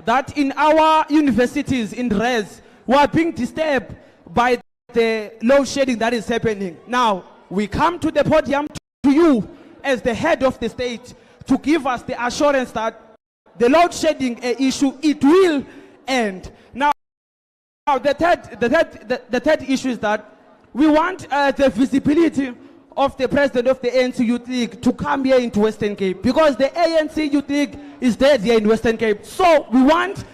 that in our universities in Res, we are being disturbed by the load shedding that is happening. Now, we come to the podium to you as the head of the state to give us the assurance that the load shedding issue, it will end. Now, the third issue is that we want the visibility of the president of the ANC Youth League to come here into Western Cape, because the ANC Youth League is dead here in Western Cape. So we want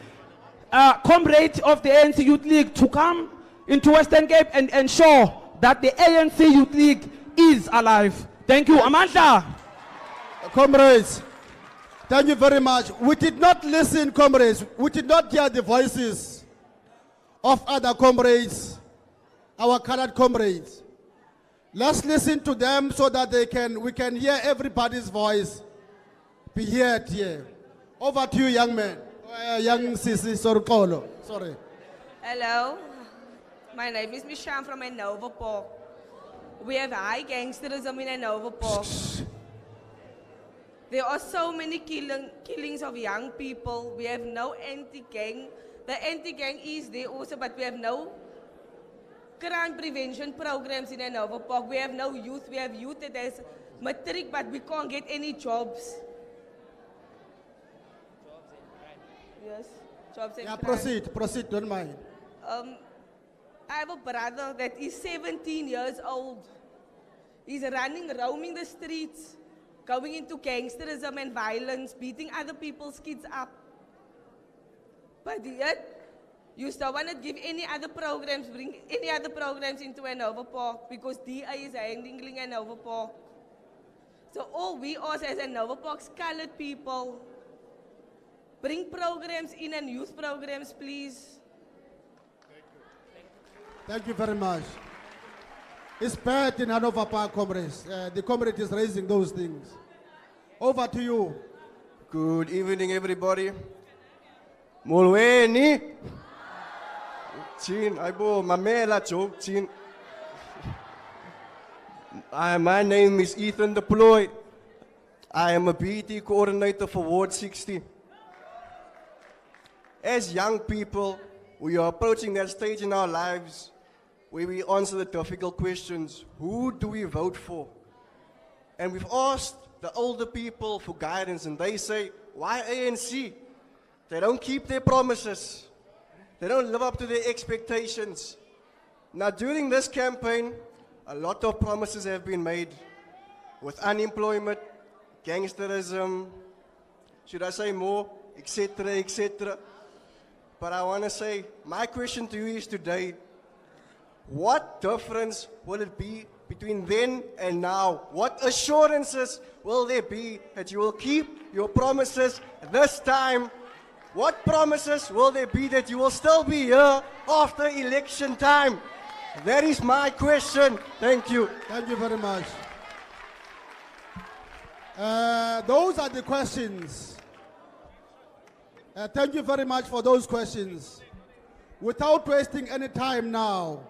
comrades of the ANC Youth League to come into Western Cape and ensure that the ANC Youth League is alive. Thank you. Amanda. Comrades, thank you very much. We did not listen, comrades. We did not hear the voices of other comrades, our colored comrades. Let's listen to them so that we can hear everybody's voice be heard here. Over to you, young man. Young Sisi Sorokolo. Sorry. Hello. My name is Michelle from Nova Park. We have high gangsterism in Nova Park. There are so many killings of young people. We have no anti-gang. The anti-gang is there also, but we have no crime prevention programs in Nova Park. We have no youth. We have youth that has matric, but we can't get any jobs. Yes, jobs and crime. Proceed, don't mind. I have a brother that is 17 years old. He's roaming the streets, going into gangsterism and violence, beating other people's kids up. But yet, you still want to give any other programs, bring any other programs into Nova Park, because DA is handling Nova Park. So all we ask as Nova Park's colored people, bring programs in and youth programs, please. Thank you very much. It's bad in Hanover Park, comrades. The comrade is raising those things. Over to you. Good evening, everybody. Molweni. Chin, aibo mamela joke, chin. My name is Ethan Deploy. I am a BT coordinator for Ward 60. As young people, we are approaching that stage in our lives where we answer the difficult questions. Who do we vote for? And we've asked the older people for guidance, and they say, why ANC? They don't keep their promises. They don't live up to their expectations. Now, during this campaign, a lot of promises have been made with unemployment, gangsterism, should I say more, etc., etc. But I want to say, my question to you is today, what difference will it be between then and now? What assurances will there be that you will keep your promises this time? What promises will there be that you will still be here after election time? That is my question. Thank you. Thank you very much. Those are the questions. Thank you very much for those questions. Without wasting any time now,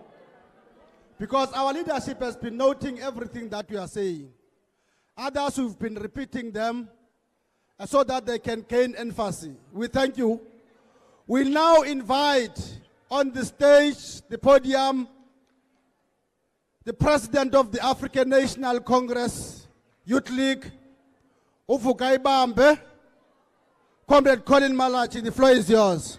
because our leadership has been noting everything that we are saying. Others who've been repeating them so that they can gain emphasis. We thank you. We now invite on the stage, the podium, the President of the African National Congress Youth League, Ufukai Bambe, Comrade Colin Malachi. The floor is yours.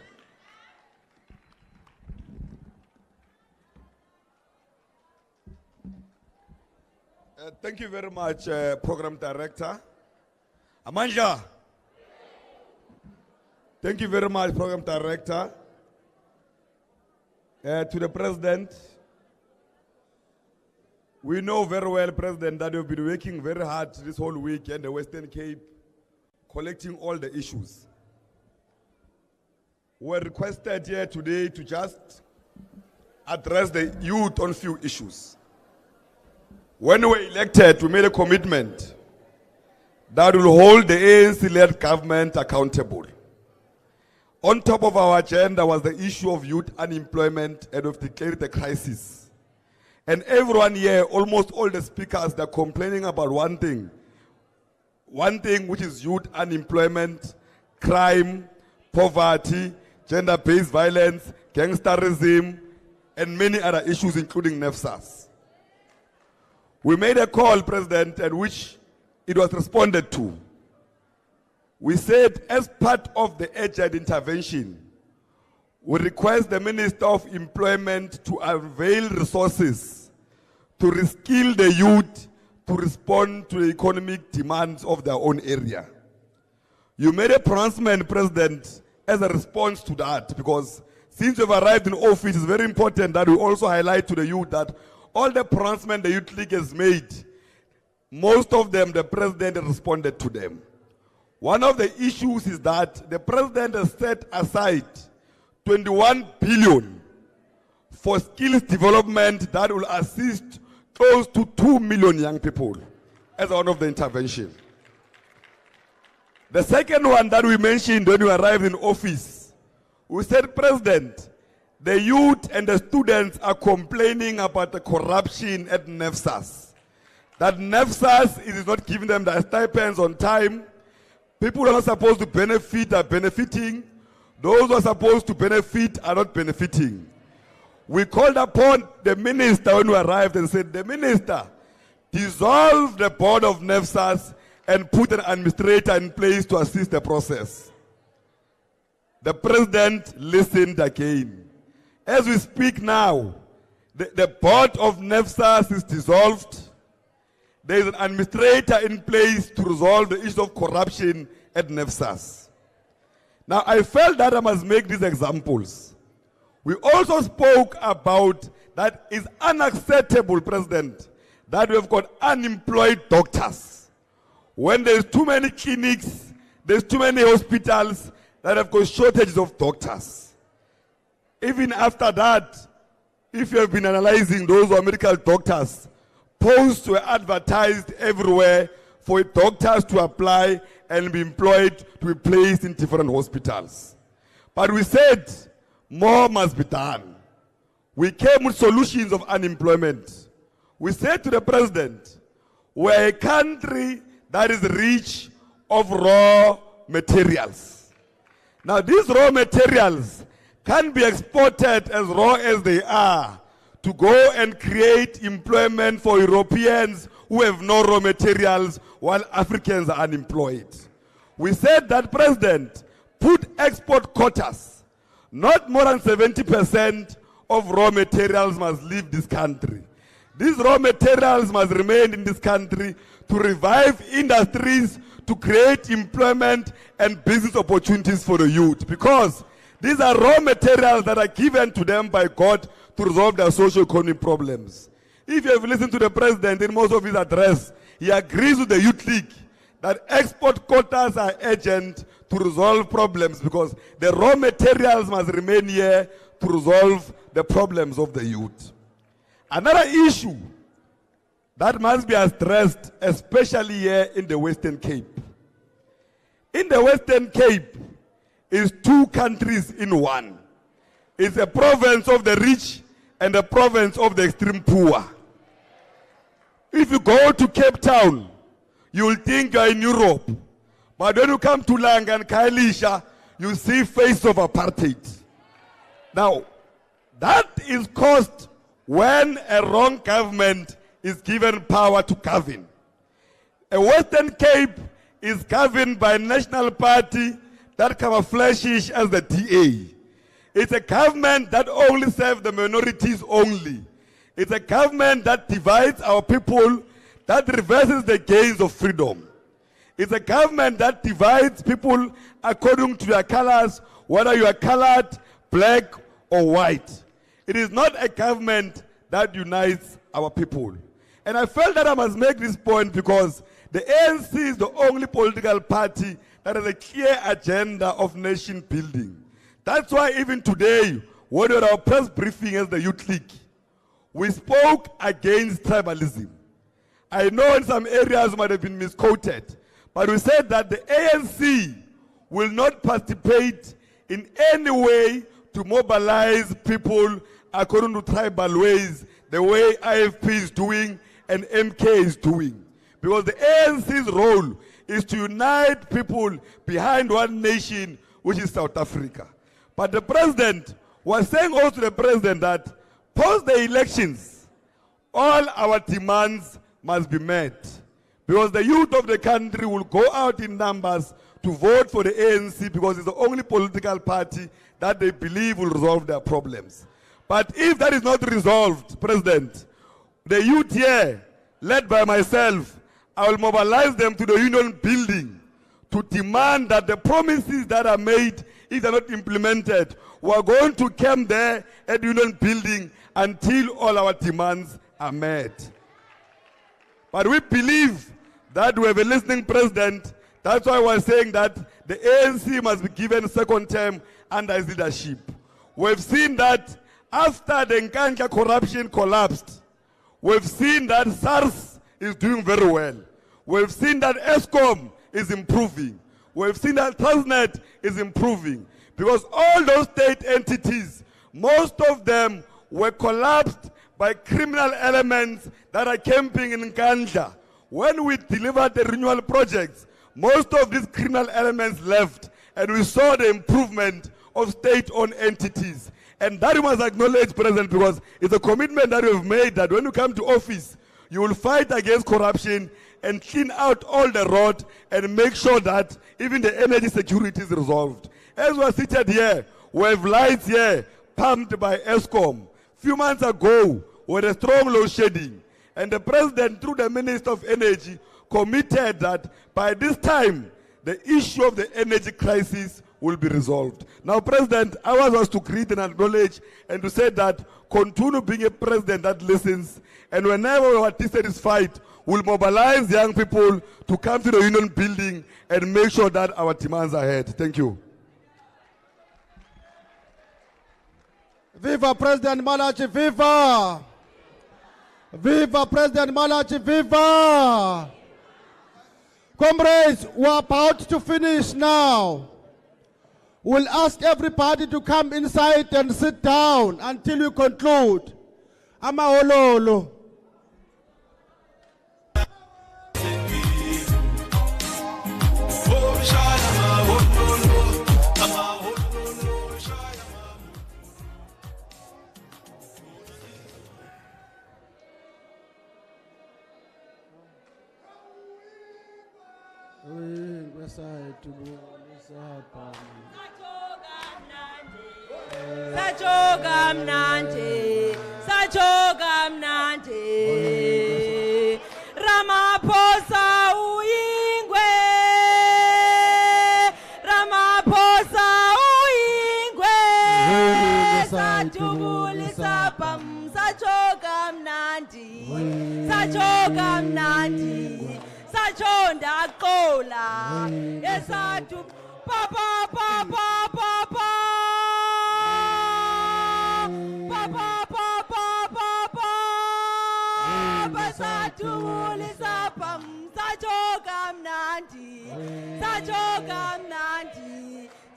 Thank you very much, Program Director. Amanja. Thank you very much, Program Director. To the President, we know very well, President, that you've been working very hard this whole week in the Western Cape, collecting all the issues. We're requested here today to just address the youth on few issues. When we were elected, we made a commitment that will hold the ANC-led government accountable. On top of our agenda was the issue of youth unemployment, and we've declared the crisis. And everyone here, almost all the speakers, they're complaining about one thing which is youth unemployment, crime, poverty, gender-based violence, gangsterism, and many other issues, including NEFSAS. We made a call, President, at which it was responded to. We said, as part of the urgent intervention, we request the Minister of Employment to avail resources to reskill the youth to respond to the economic demands of their own area. You made a pronouncement, President, as a response to that, because since you've arrived in office, it's very important that we also highlight to the youth that all the pronouncements the Youth League has made, most of them, the President responded to them. One of the issues is that the President has set aside 21 billion for skills development that will assist close to 2 million young people as one of the intervention. The second one that we mentioned when we arrived in office, we said, President, the youth and the students are complaining about the corruption at NEFSAS. That NEFSAS is not giving them the stipends on time. People who are not supposed to benefit are benefiting. Those who are supposed to benefit are not benefiting. We called upon the minister when we arrived and said, the minister, dissolve the board of NEFSAS and put an administrator in place to assist the process. The President listened again. As we speak now, the board of NEFSAS is dissolved. There is an administrator in place to resolve the issue of corruption at NEFSAS. Now, I felt that I must make these examples. We also spoke about that it's unacceptable, President, that we have got unemployed doctors. When there's too many clinics, there's too many hospitals that have got shortages of doctors. Even after that, if you have been analyzing those who are medical doctors, posts were advertised everywhere for doctors to apply and be employed to be placed in different hospitals. But we said more must be done. We came with solutions of unemployment. We said to the President, we're a country that is rich of raw materials. Now these raw materials can be exported as raw as they are to go and create employment for Europeans who have no raw materials while Africans are unemployed. We said that, President, put export quotas. Not more than 70% of raw materials must leave this country. These raw materials must remain in this country to revive industries, to create employment and business opportunities for the youth, because these are raw materials that are given to them by God to resolve their socio-economic problems. If you have listened to the President in most of his address, he agrees with the Youth League that export quotas are urgent to resolve problems because the raw materials must remain here to resolve the problems of the youth. Another issue that must be addressed, especially here in the Western Cape. In the Western Cape, is two countries in one. It's a province of the rich and a province of the extreme poor. If you go to Cape Town, you'll think you're in Europe. But when you come to Langa and Khayelitsha, you see face of apartheid. Now, that is caused when a wrong government is given power to govern. A Western Cape is governed by a national party that camouflages as the DA. It's a government that only serves the minorities only. It's a government that divides our people, that reverses the gains of freedom. It's a government that divides people according to their colors, whether you are colored, black, or white. It is not a government that unites our people. And I felt that I must make this point because the ANC is the only political party that has a clear agenda of nation building. That's why even today, when we had our press briefing as the Youth League, we spoke against tribalism. I know in some areas might have been misquoted, but we said that the ANC will not participate in any way to mobilize people according to tribal ways, the way IFP is doing and MK is doing. Because the ANC's role is to unite people behind one nation, which is South Africa. But the president was saying also to the president that post the elections, all our demands must be met. Because the youth of the country will go out in numbers to vote for the ANC because it's the only political party that they believe will resolve their problems. But if that is not resolved, President, the youth here, led by myself, I will mobilize them to the union building to demand that the promises that are made, if they're not implemented, we are going to camp there at the union building until all our demands are met. But we believe that we have a listening president. That's why we're saying that the ANC must be given second term under his leadership. We've seen that after the Nkandla corruption collapsed, we've seen that SARS is doing very well. We've seen that ESCOM is improving. We've seen that Transnet is improving. Because all those state entities, most of them were collapsed by criminal elements that are camping in Nkandla. When we delivered the renewal projects, most of these criminal elements left, and we saw the improvement of state-owned entities. And that we must acknowledge, President, because it's a commitment that we've made that when you come to office, you will fight against corruption and clean out all the rot and make sure that even the energy security is resolved. As we are seated here, we have lights here pumped by ESCOM. Few months ago, we had a strong load shedding. And the President, through the Minister of Energy, committed that by this time, the issue of the energy crisis will be resolved. Now, President, ours was to greet and acknowledge and to say that continue being a president that listens, and whenever we are dissatisfied, we'll mobilize young people to come to the union building and make sure that our demands are heard. Thank you. Viva President Malachi, viva! Viva President Malachi, viva! Comrades, we're about to finish now. We'll ask everybody to come inside and sit down until we conclude. Amahololo. Sajoga mnandi, sajoga mnandi, Ramaphosa uyingwe, Ramaphosa uyingwe, satubulisa pam, sajoga mnandi, sajoga mnandi, sajonda kola, esatu papa papa papa.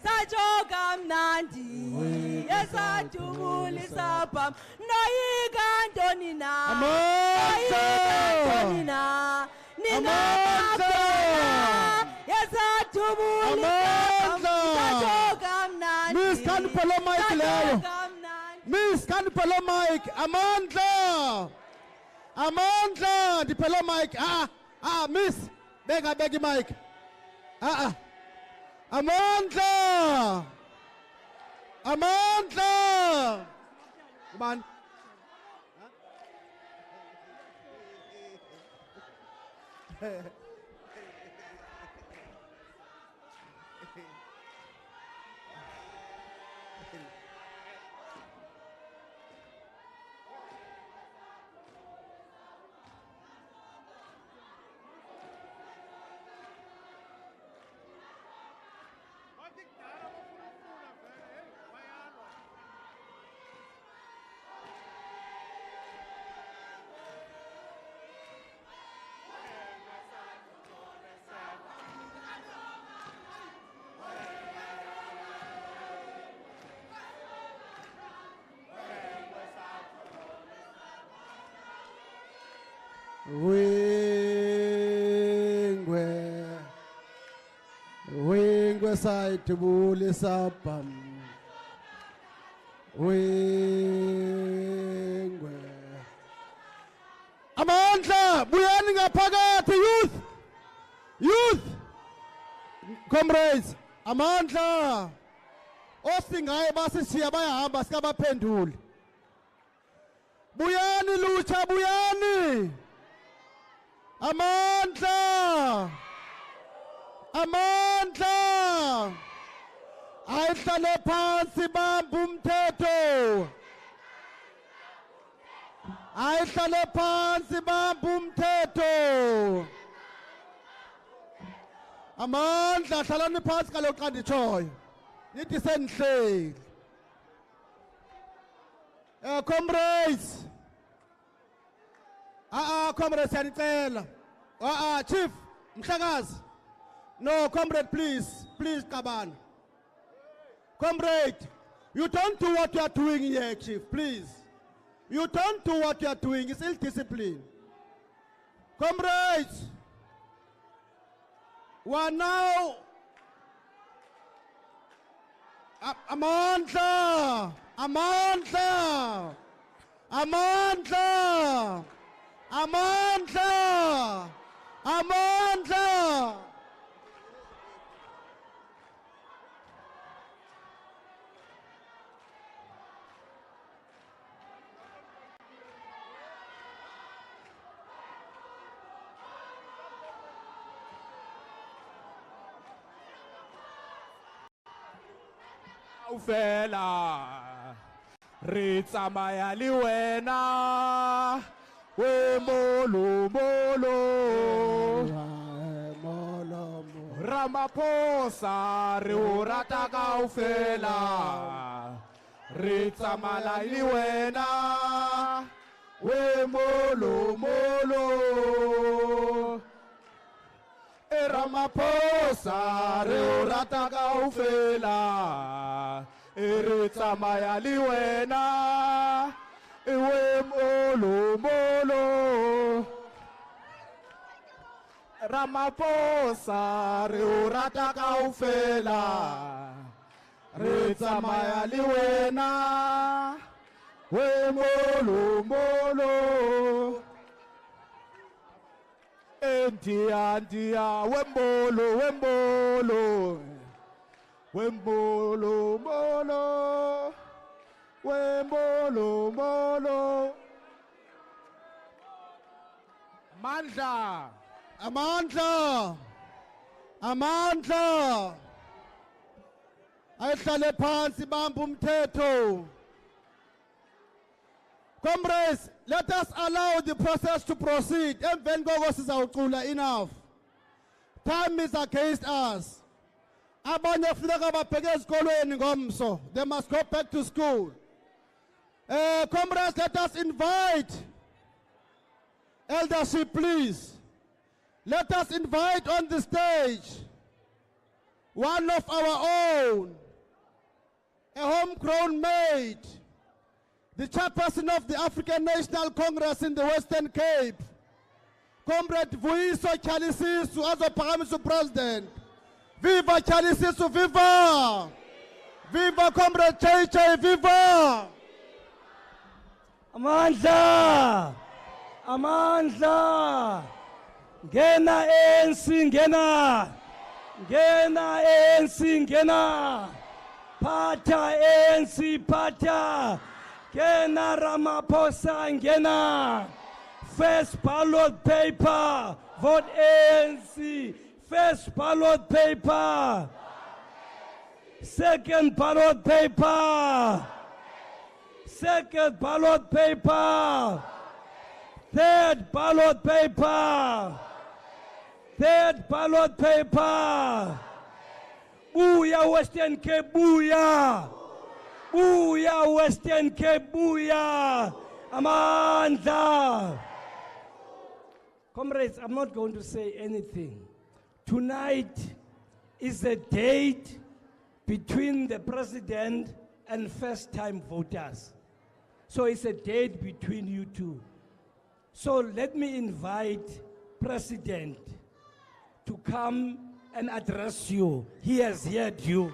Sajoga mnandi, esatubulisa pam, noyiga ndonina, nina esatubulisa pam, sajoga mnandi. Miss Kanipolo Mike leo. Miss Kanipolo Mike, Amandla. Amandla, Dipolo Mike. Miss, begi Mike. Amandla. Amandla. Come on. Wingwe esayithubulisa bam wengwe amandla buyani ngaphakathi youth comrades amandla osingaye basishiya bayahamba sikabaphenduli buyani lutsha buyani amandla ayihlale phansi bamba umthetho ayihlale phansi bamba umthetho amandla hlalani phansi kaloku xa nditshoyo nithi sendihleli comrades comrades siyanicela chief mhlakazi no comrade please qabana comrade you don't do what you are doing here chief please you don't do what you are doing it's ill discipline comrades we are now amandla Ufela re tsamaya le wena we molo Ramaphosa re o rata kaofela re tsamaya le wena we molo Ramaphosa re o rata kaofela re tsamaya le wena we molo Ramaphosa re o rata kaofela re tsamaya le wena we molo Ndia wembolo amandla ayihlale phansi bamba umthetho. Comrades, let us allow the process to proceed. Emveni koko sizawucula enough. Time is against us. Abanye funeka babheke ezikolweni ngomso. They must go back to school. Comrades, let us invite eldership, please. Let us invite on the stage one of our own, a homegrown maid, the chairperson of the African National Congress in the Western Cape, Comrade Vuiso Chalisisu as a Parliamentary President. Viva Chalisisu, viva! Viva Comrade Cheche, viva! Amandla! Ngena ANC, ngena! Ngena ANC, ngena! Pata ANC, pata! Ngena Ramaphosa, ngena! First ballot paper, vote ANC! First ballot paper! Second ballot paper! Second ballot paper! Third ballot paper! Third ballot paper! Booyah Western Cape, booyah! Booyah Western Cape, booyah! Amandla! Comrades, I'm not going to say anything. Tonight is the date between the president and first-time voters. So it's a date between you two. So let me invite President to come and address you. He has heard you.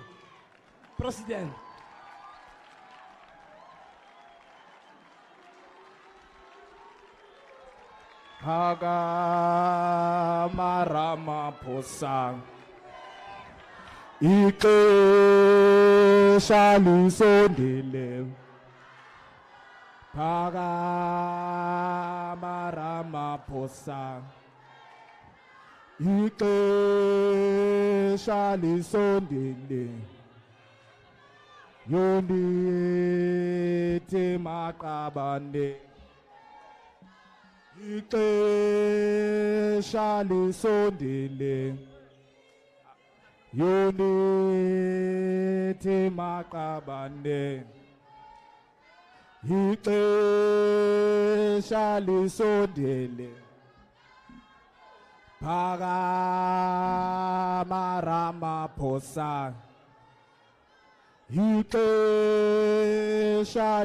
President. Ramaphosa ixesha lisondele Ramaphosa ixesha lisondele yonithi maqabane ixesha lisondele yonithi maqabane ixesha lisondele Ramaphosa ixesha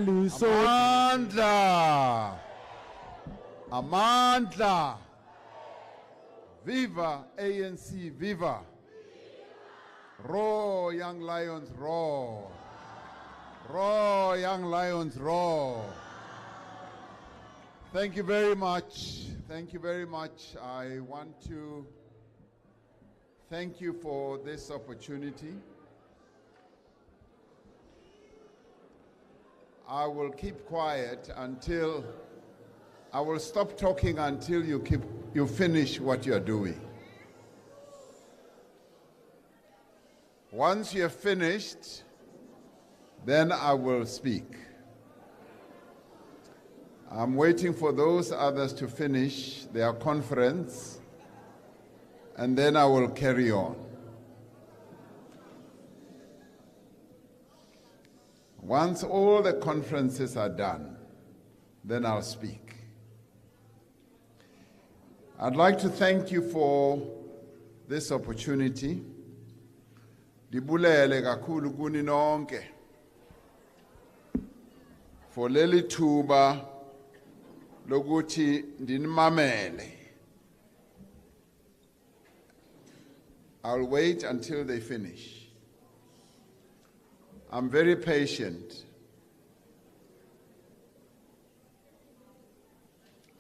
lisondele Amandla. Viva ANC, viva. Roar, young lions, roar. Roar, young lions, roar. Thank you very much. Thank you very much. I want to thank you for this opportunity. I will keep quiet until I will stop talking until you finish what you're doing. Once you're finished, then I will speak. I'm waiting for those others to finish their conference, and then I will carry on. Once all the conferences are done, then I'll speak. I'd like to thank you for this opportunity. Dibulele kakhulu kuni nonke for leli thuba lokuthi ndinimamele. I'll wait until they finish. I'm very patient.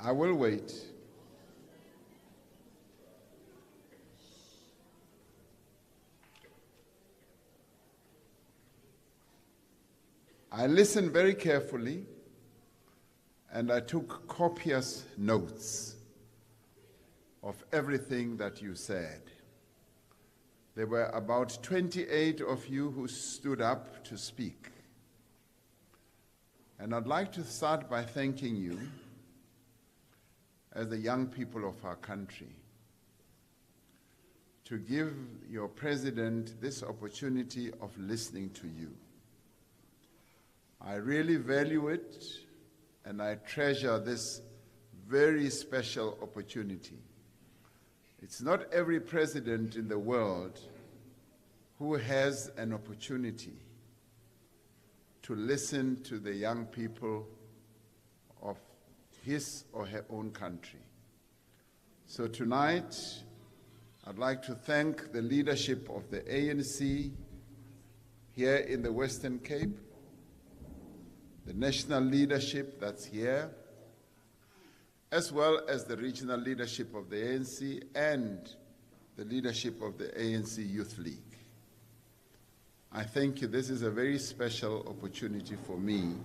I will wait. I listened very carefully and I took copious notes of everything that you said. There were about 28 of you who stood up to speak. And I'd like to start by thanking you as the young people of our country to give your president this opportunity of listening to you. I really value it, and I treasure this very special opportunity. It's not every president in the world who has an opportunity to listen to the young people of his or her own country. So tonight, I'd like to thank the leadership of the ANC here in the Western Cape, the national leadership that's here, as well as the regional leadership of the ANC and the leadership of the ANC Youth League. I thank you. This is a very special opportunity for me.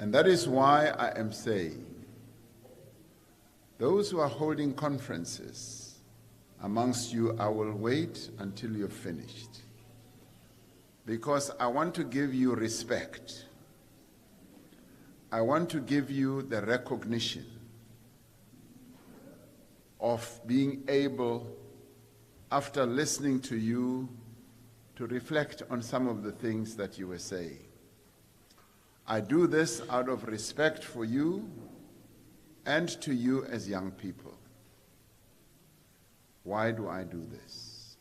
And that is why I am saying, those who are holding conferences amongst you, I will wait until you're finished. Because I want to give you respect. I want to give you the recognition of being able, after listening to you, to reflect on some of the things that you were saying. I do this out of respect for you and to you as young people. Why do I do this?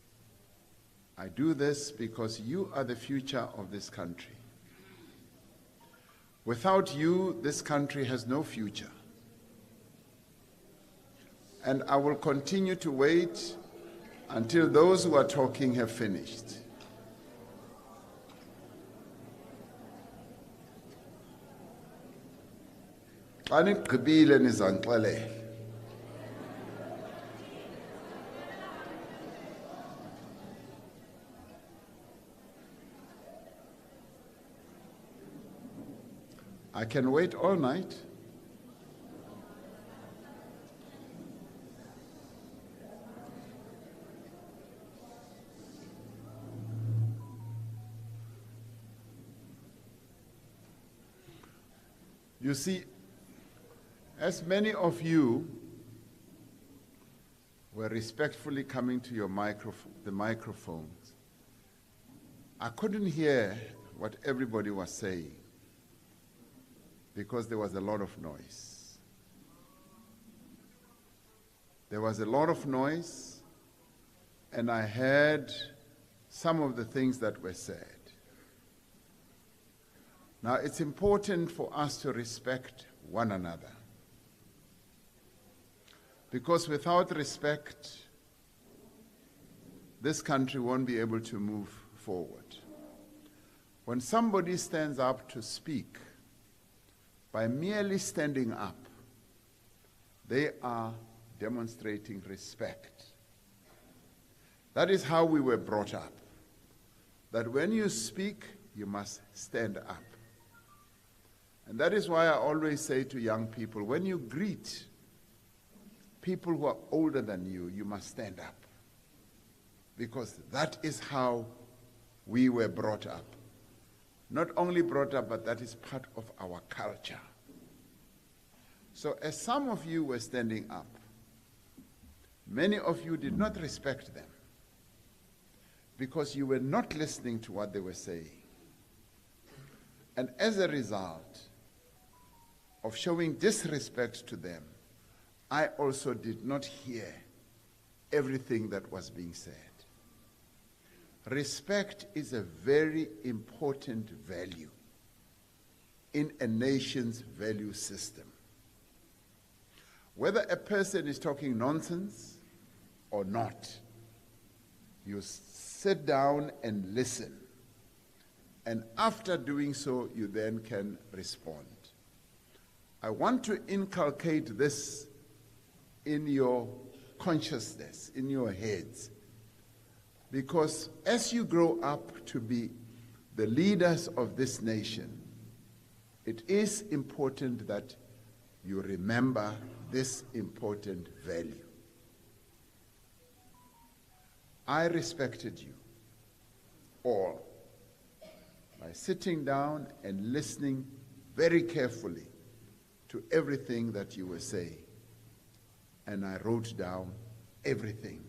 I do this because you are the future of this country. Without you, this country has no future. And I will continue to wait until those who are talking have finished. Xa nigqibile nizandixelela. I can wait all night. You see, as many of you were respectfully coming to your the microphones, I couldn't hear what everybody was saying because there was a lot of noise. There was a lot of noise, and I heard some of the things that were said. Now, it's important for us to respect one another, because without respect, this country won't be able to move forward. When somebody stands up to speak, by merely standing up, they are demonstrating respect. That is how we were brought up, that when you speak, you must stand up. And that is why I always say to young people, when you greet people who are older than you, you must stand up. Because that is how we were brought up. Not only brought up, but that is part of our culture. So as some of you were standing up, many of you did not respect them because you were not listening to what they were saying. And as a result of showing disrespect to them, I also did not hear everything that was being said. Respect is a very important value in a nation's value system. Whether a person is talking nonsense or not, you sit down and listen. And after doing so, you then can respond. I want to inculcate this in your consciousness, in your heads. Because as you grow up to be the leaders of this nation, it is important that you remember this important value. I respected you all by sitting down and listening very carefully to everything that you were saying. And I wrote down everything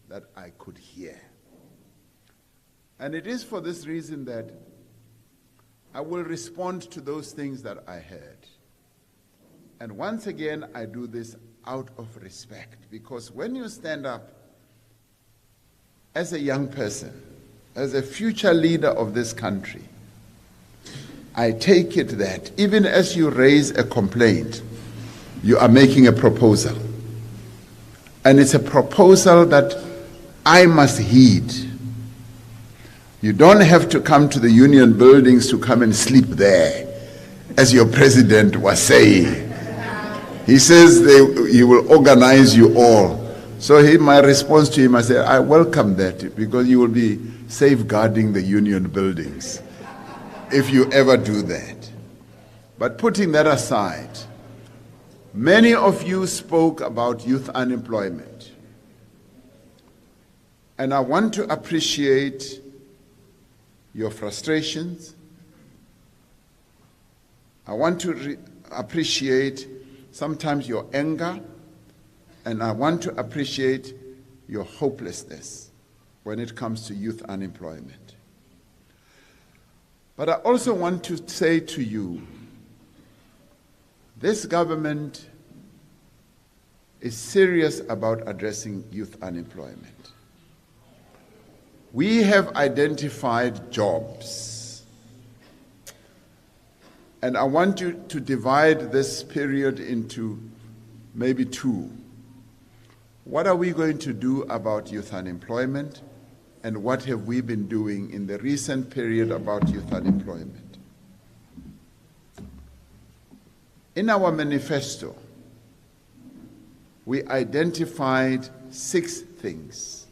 that I could hear. And it is for this reason that I will respond to those things that I heard. And once again, I do this out of respect, because when you stand up as a young person, as a future leader of this country, I take it that even as you raise a complaint, you are making a proposal. And it's a proposal that I must heed. You don't have to come to the union buildings to come and sleep there, as your president was saying. He says he will organize you all. So my response to him, I said, I welcome that, because you will be safeguarding the union buildings if you ever do that. But putting that aside, many of you spoke about youth unemployment. And I want to appreciate your frustrations. I want to appreciate sometimes your anger, and I want to appreciate your hopelessness when it comes to youth unemployment. But I also want to say to you, this government is serious about addressing youth unemployment. We have identified jobs. And I want you to divide this period into maybe two. What are we going to do about youth unemployment, and what have we been doing in the recent period about youth unemployment? In our manifesto, we identified 6 things.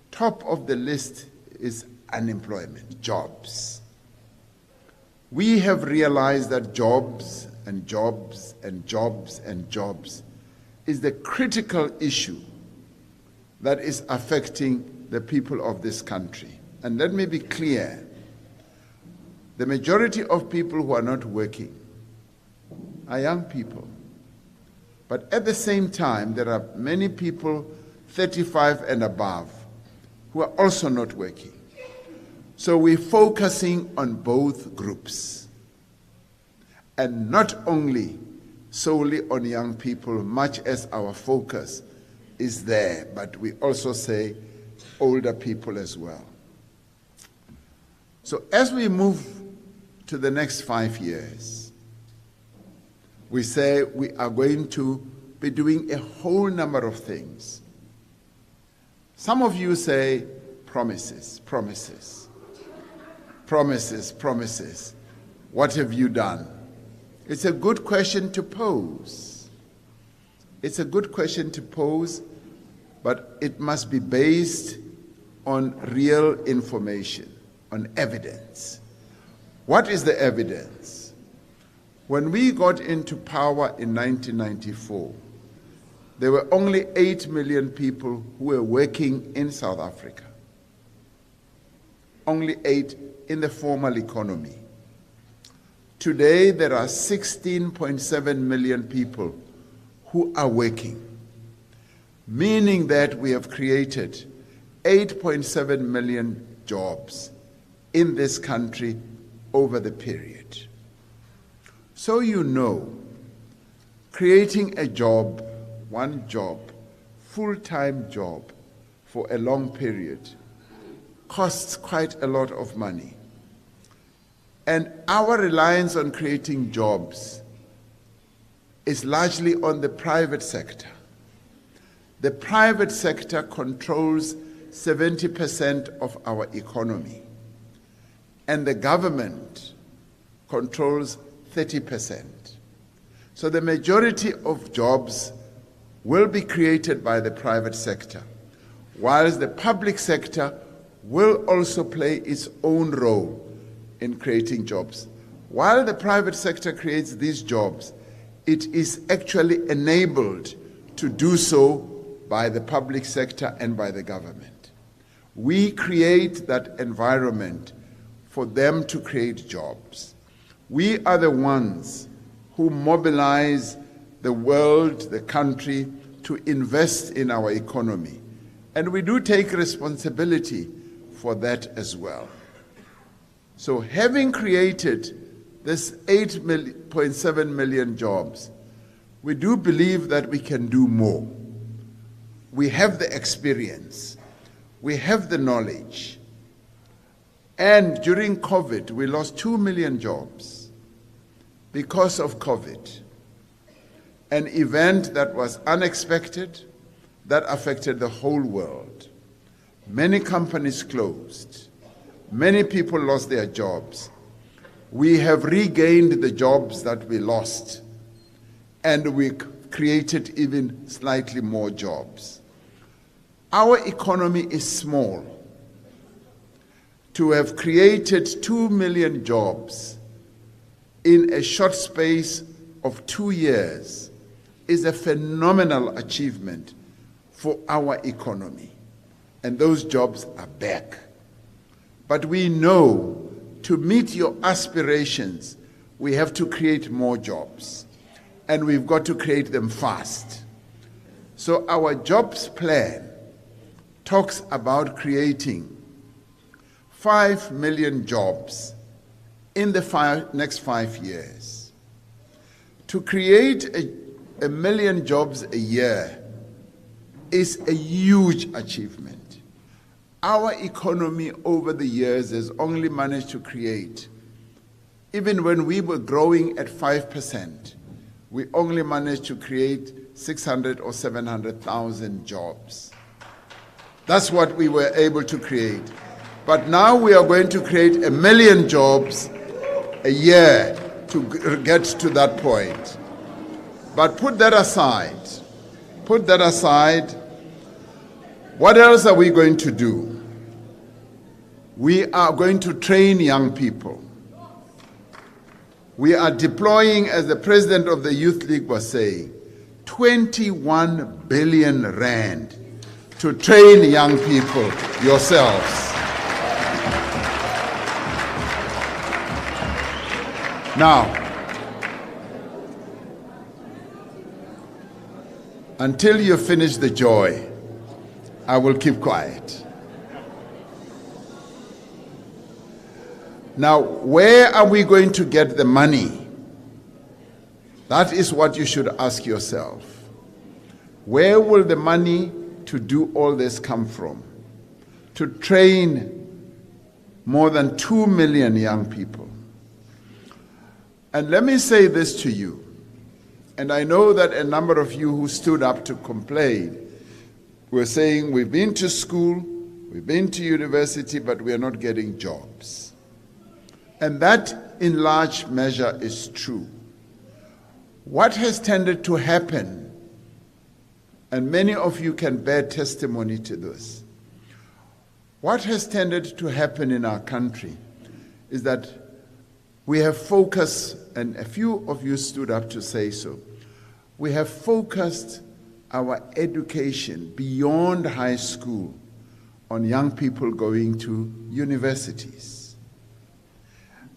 Top of the list is unemployment, jobs. We have realized that jobs and jobs and jobs and jobs is the critical issue that is affecting the people of this country. And let me be clear, the majority of people who are not working are young people. But at the same time, there are many people 35 and above who are also not working. So we're focusing on both groups, and not only solely on young people, much as our focus is there, but we also say older people as well. So as we move to the next 5 years, we say we are going to be doing a whole number of things. Some of you say promises, promises, promises, promises. What have you done? It's a good question to pose. It's a good question to pose, but it must be based on real information, on evidence. What is the evidence? When we got into power in 1994, there were only 8 million people who were working in South Africa. Only 8 in the formal economy. Today, there are 16.7 million people who are working, meaning that we have created 8.7 million jobs in this country over the period. So you know, creating a job, one job, full-time job for a long period costs quite a lot of money. And our reliance on creating jobs is largely on the private sector. The private sector controls 70% of our economy, and the government controls 30%. So the majority of jobs will be created by the private sector, whilst the public sector will also play its own role in creating jobs. While the private sector creates these jobs, it is actually enabled to do so by the public sector and by the government. We create that environment for them to create jobs. We are the ones who mobilize the world, the country, to invest in our economy. And we do take responsibility for that as well. So having created this 8.7 million jobs, we do believe that we can do more. We have the experience. We have the knowledge. And during COVID, we lost 2 million jobs because of COVID. An event that was unexpected, that affected the whole world. Many companies closed. Many people lost their jobs. We have regained the jobs that we lost, and we created even slightly more jobs. Our economy is small. To have created 2 million jobs in a short space of 2 years is a phenomenal achievement for our economy. And those jobs are back. But we know to meet your aspirations, we have to create more jobs. And we've got to create them fast. So our jobs plan talks about creating 5 million jobs in the next 5 years. To create a million jobs a year is a huge achievement. Our economy over the years has only managed to create, even when we were growing at 5%, we only managed to create 600 or 700,000 jobs. That's what we were able to create. But now we are going to create 1 million jobs a year to get to that point. But put that aside. Put that aside. What else are we going to do? We are going to train young people. We are deploying, as the president of the Youth League was saying, 21 billion rand to train young people yourselves. Now, until you finish the joy, I will keep quiet. Now, where are we going to get the money? That is what you should ask yourself. Where will the money to do all this come from? To train more than 2 million young people. And let me say this to you, and I know that a number of you who stood up to complain were saying, we've been to school, we've been to university, but we are not getting jobs. And that, in large measure, is true. What has tended to happen, and many of you can bear testimony to this, what has tended to happen in our country is that we have focused, and a few of you stood up to say so, we have focused our education beyond high school on young people going to universities.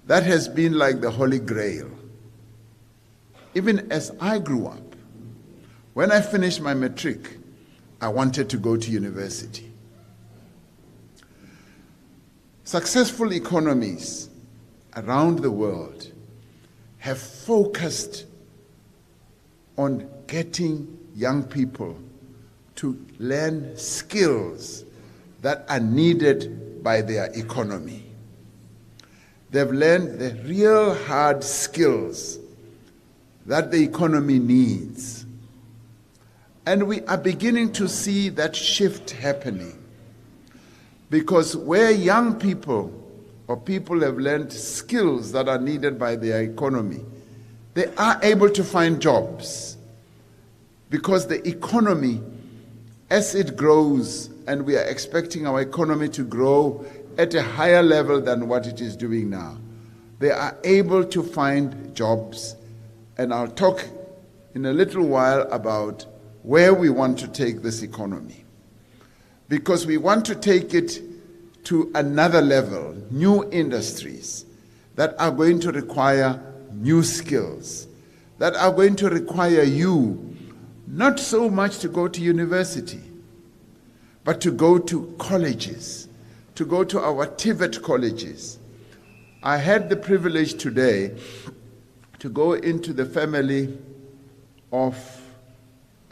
That has been like the Holy Grail. Even as I grew up, when I finished my matric, I wanted to go to university. Successful economies around the world have focused on getting young people to learn skills that are needed by their economy. They've learned the real hard skills that the economy needs. And we are beginning to see that shift happening. Because where young people or people have learned skills that are needed by their economy, they are able to find jobs. Because the economy, as it grows, and we are expecting our economy to grow at a higher level than what it is doing now, they are able to find jobs. And I'll talk in a little while about where we want to take this economy. Because we want to take it to another level, new industries that are going to require new skills, that are going to require you not so much to go to university, but to go to colleges, to go to our TVET colleges. I had the privilege today to go into the family of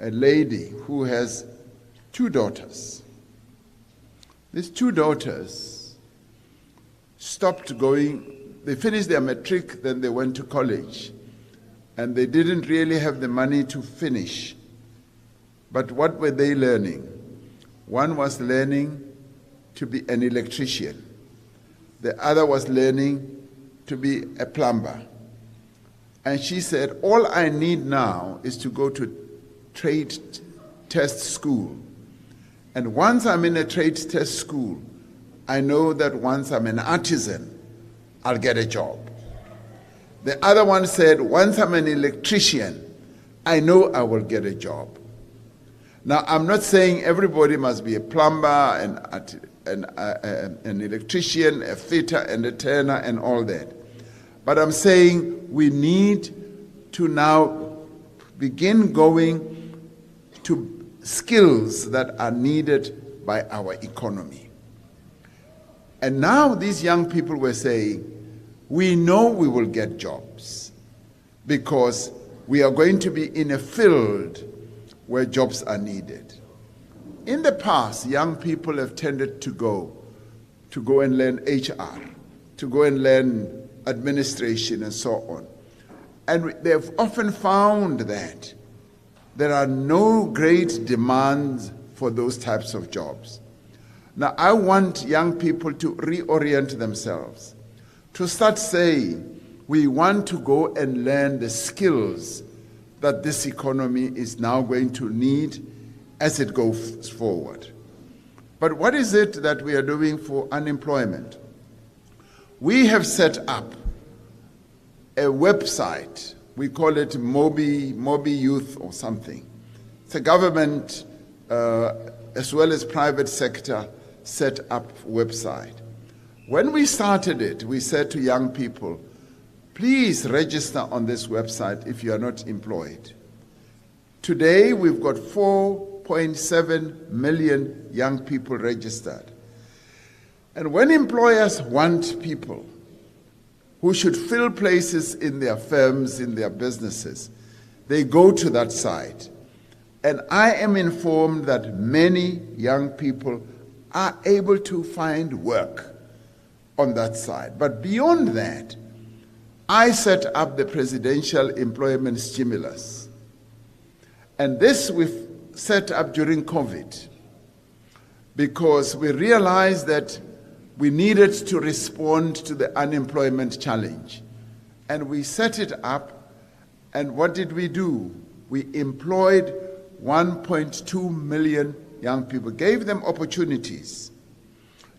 a lady who has 2 daughters. These 2 daughters stopped going, they finished their matric, then they went to college. And they didn't really have the money to finish. But what were they learning? One was learning to be an electrician. The other was learning to be a plumber. And she said, all I need now is to go to trade test school. And once I'm in a trade test school, I know that once I'm an artisan, I'll get a job. The other one said, once I'm an electrician, I know I will get a job. Now, I'm not saying everybody must be a plumber, an electrician, a fitter, and a turner, and all that. But I'm saying we need to now begin going to skills that are needed by our economy. And now these young people were saying, we know we will get jobs because we are going to be in a field where jobs are needed. In the past, young people have tended to go and learn HR, to go and learn administration and so on. And they've often found that there are no great demands for those types of jobs. Now, I want young people to reorient themselves, to start saying, we want to go and learn the skills that this economy is now going to need as it goes forward. But what is it that we are doing for unemployment? We have set up a website. We call it Mobi Youth or something. It's a government as well as private sector set up website. When we started it, we said to young people, please register on this website if you are not employed. Today, we've got 4.7 million young people registered. And when employers want people who should fill places in their firms, in their businesses, they go to that site. And I am informed that many young people are able to find work on that site. But beyond that, I set up the Presidential Employment Stimulus. And this we've set up during COVID because we realized that we needed to respond to the unemployment challenge. And we set it up, and what did we do? We employed 1.2 million young people, gave them opportunities.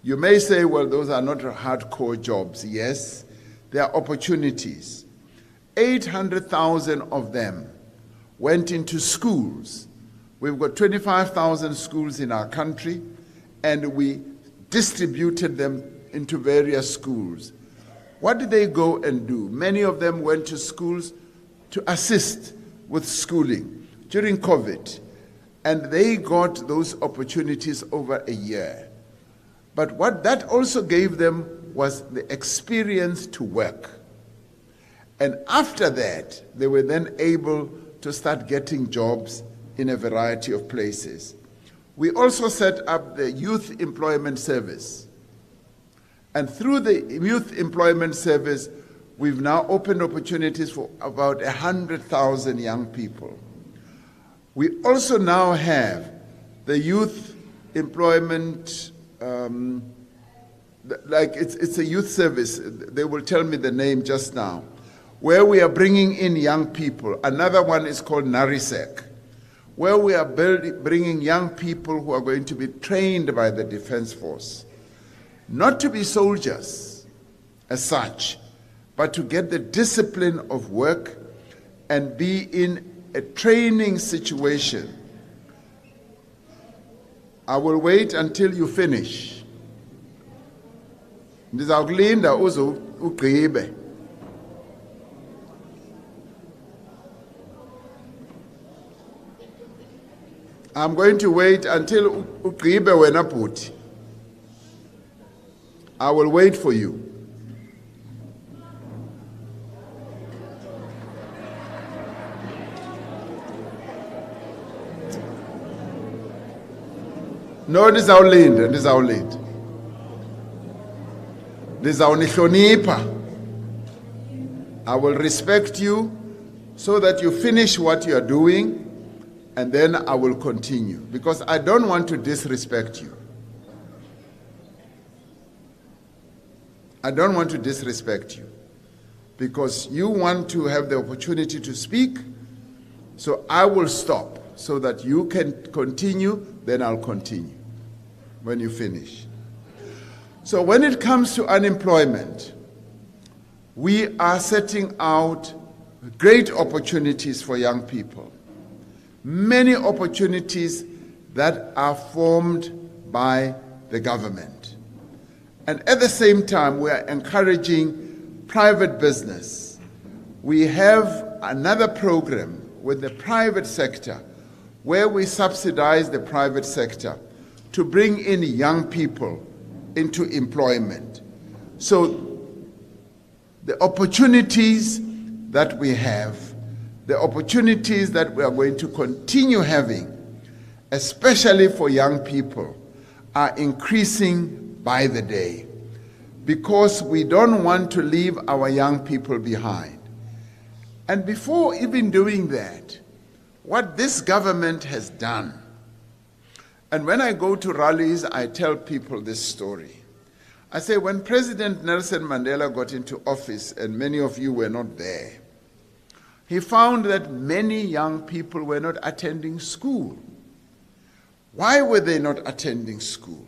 You may say, well, those are not hardcore jobs. Yes, they are opportunities. 800,000 of them went into schools. We've got 25,000 schools in our country, and we distributed them into various schools. What did they go and do? Many of them went to schools to assist with schooling during COVID, and they got those opportunities over a year. But what that also gave them was the experience to work. And after that, they were then able to start getting jobs in a variety of places. We also set up the Youth Employment Service. And through the Youth Employment Service, we've now opened opportunities for about 100,000 young people. We also now have the Youth Employment, it's a youth service, they will tell me the name just now, where we are bringing in young people. Another one is called Narisek, where we are bringing young people who are going to be trained by the Defense Force, not to be soldiers as such, but to get the discipline of work and be in a training situation. I will wait until you finish. Ndizawukulinda uze ugqibe. I'm going to wait until ugqibe wena bhuti. I will wait for you. No, ndizawulinda. Ndizawunihlonipha. I will respect you so that you finish what you are doing, and then I will continue, because I don't want to disrespect you. I don't want to disrespect you, because you want to have the opportunity to speak, so I will stop so that you can continue, then I'll continue when you finish. So when it comes to unemployment, we are setting out great opportunities for young people. Many opportunities that are formed by the government. And at the same time, we are encouraging private business. We have another program with the private sector where we subsidize the private sector to bring in young people into employment. So the opportunities that we have, the opportunities that we are going to continue having, especially for young people, are increasing by the day, because we don't want to leave our young people behind. And before even doing that, what this government has done, and when I go to rallies, I tell people this story. I say, when President Nelson Mandela got into office, and many of you were not there, he found that many young people were not attending school. Why were they not attending school?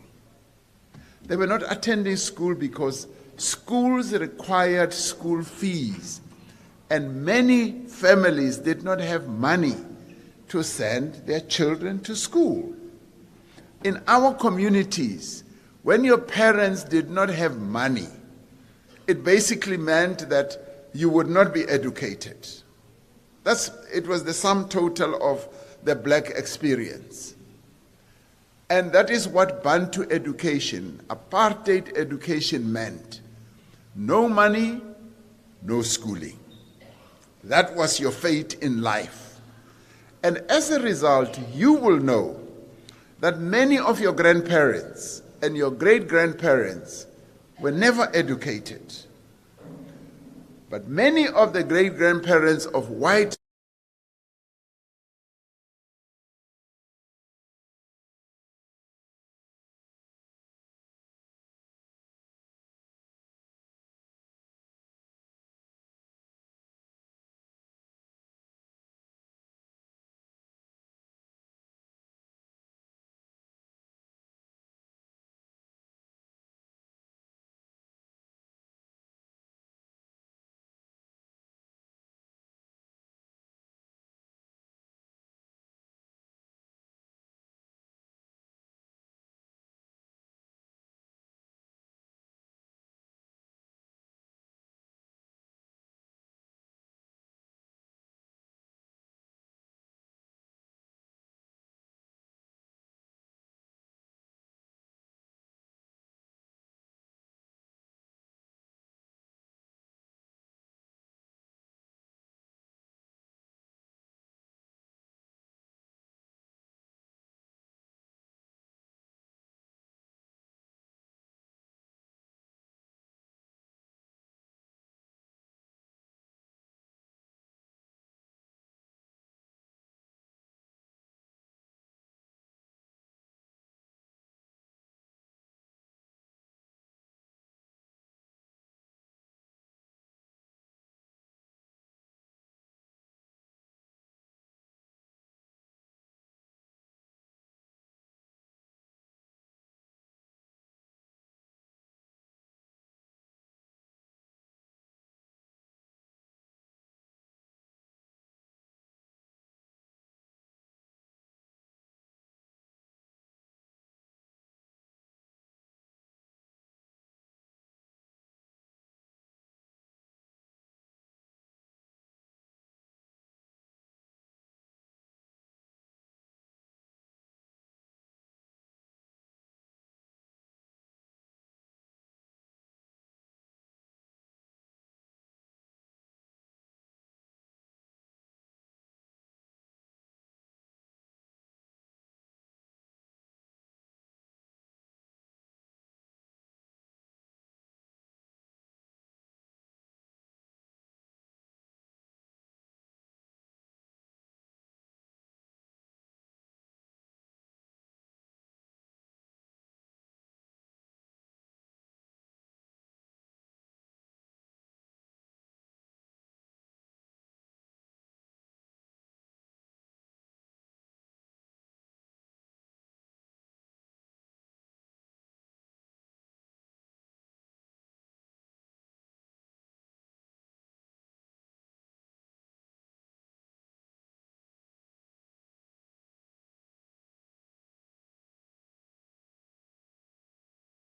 They were not attending school because schools required school fees, and many families did not have money to send their children to school. In our communities, when your parents did not have money, it basically meant that you would not be educated. It was the sum total of the black experience. And that is what Bantu education, apartheid education meant. No money, no schooling. That was your fate in life. And as a result, you will know that many of your grandparents and your great-grandparents were never educated. But many of the great-grandparents of white